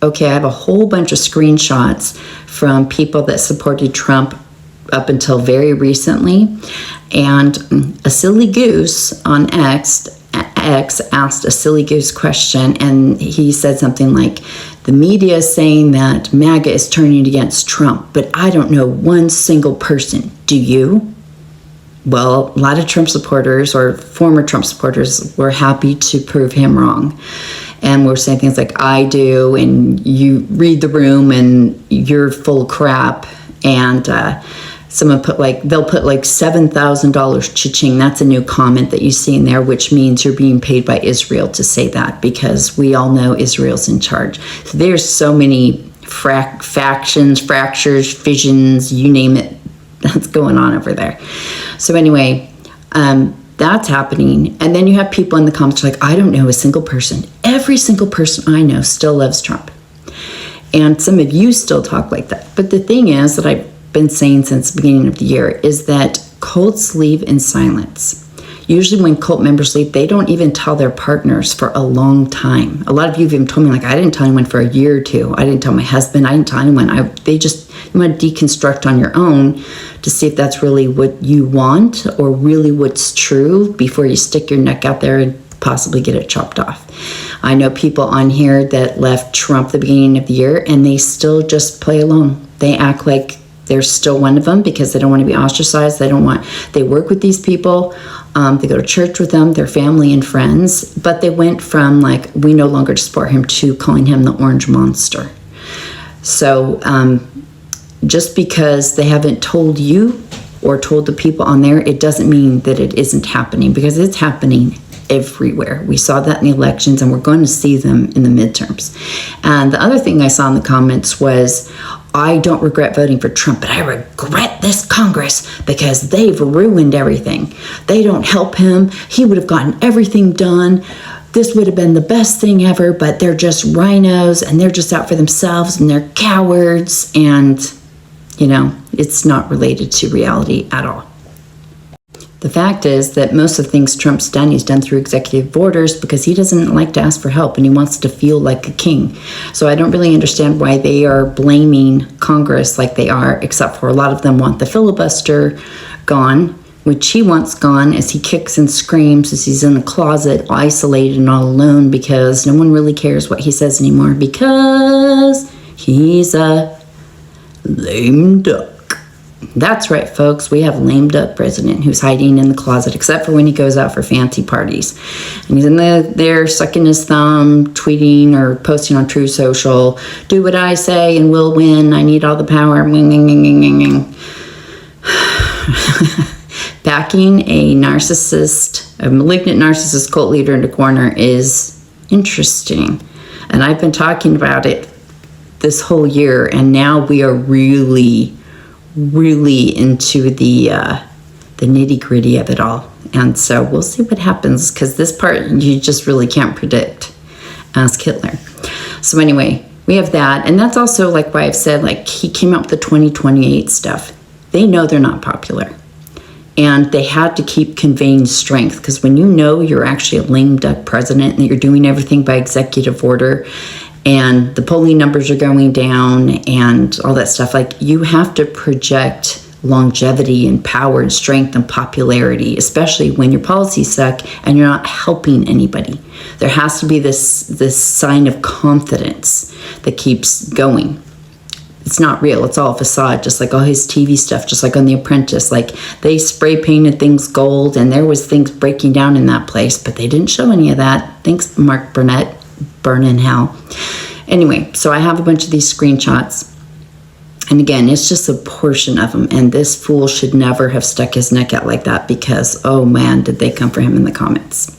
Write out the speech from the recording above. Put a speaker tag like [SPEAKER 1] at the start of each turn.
[SPEAKER 1] okay, I have a whole bunch of screenshots from people that supported Trump up until very recently. And a silly goose on X asked a silly goose question, and he said something like, the media is saying that MAGA is turning against Trump, but I don't know one single person. Do you? Well, a lot of Trump supporters or former Trump supporters were happy to prove him wrong. And we're saying things like, I do, and you read the room and you're full of crap. And someone put they'll put $7,000 cha-ching. That's a new comment that you see in there, which means you're being paid by Israel to say that, because we all know Israel's in charge. So there's so many factions, fractures, fissions, you name it, that's going on over there. So anyway, that's happening. And then you have people in the comments like, I don't know a single person. Every single person I know still loves Trump. And some of you still talk like that. But the thing is that I've been saying since the beginning of the year is that cults leave in silence. Usually when cult members leave, they don't even tell their partners for a long time. A lot of you have even told me, like, I didn't tell anyone for a year or two. I didn't tell my husband. I didn't tell anyone. You want to deconstruct on your own to see if that's really what you want or really what's true before you stick your neck out there and possibly get it chopped off. I know people on here that left Trump the beginning of the year and they still just play along. They act like they're still one of them because they don't want to be ostracized. They work with these people. They go to church with them, their family and friends. But they went from like, we no longer support him, to calling him the orange monster. So just because they haven't told you or told the people on there, it doesn't mean that it isn't happening, because it's happening everywhere. We saw that in the elections, and we're going to see them in the midterms. And the other thing I saw in the comments was, I don't regret voting for Trump, but I regret this Congress because they've ruined everything. They don't help him. He would have gotten everything done. This would have been the best thing ever, but they're just rhinos and they're just out for themselves and they're cowards. And, it's not related to reality at all. The fact is that most of the things Trump's done, he's done through executive orders because he doesn't like to ask for help and he wants to feel like a king. So I don't really understand why they are blaming Congress like they are, except for a lot of them want the filibuster gone, which he wants gone, as he kicks and screams as he's in the closet, isolated and all alone, because no one really cares what he says anymore, because he's a lame duck. That's right, folks. We have a lame duck president who's hiding in the closet, except for when he goes out for fancy parties. And he's in there sucking his thumb, tweeting or posting on True Social, do what I say and we'll win. I need all the power. Backing a malignant narcissist cult leader into corner is interesting. And I've been talking about it this whole year, and now we are really into the nitty-gritty of it all. And so we'll see what happens, because this part you just really can't predict. Ask Hitler. So anyway, we have that. And that's also like why I've said, like, he came up with the 2028 stuff. They know they're not popular. And they had to keep conveying strength, because when you know you're actually a lame duck president and you're doing everything by executive order, and the polling numbers are going down and all that stuff, like, you have to project longevity and power and strength and popularity, especially when your policies suck and you're not helping anybody. There has to be this sign of confidence that keeps going. It's not real. It's all facade, just like all his TV stuff, just like on The Apprentice. Like, they spray painted things gold and there was things breaking down in that place, but they didn't show any of that. Thanks, Mark Burnett. Burn in hell. Anyway, so I have a bunch of these screenshots. And again, it's just a portion of them. And this fool should never have stuck his neck out like that, because, oh man, did they come for him in the comments.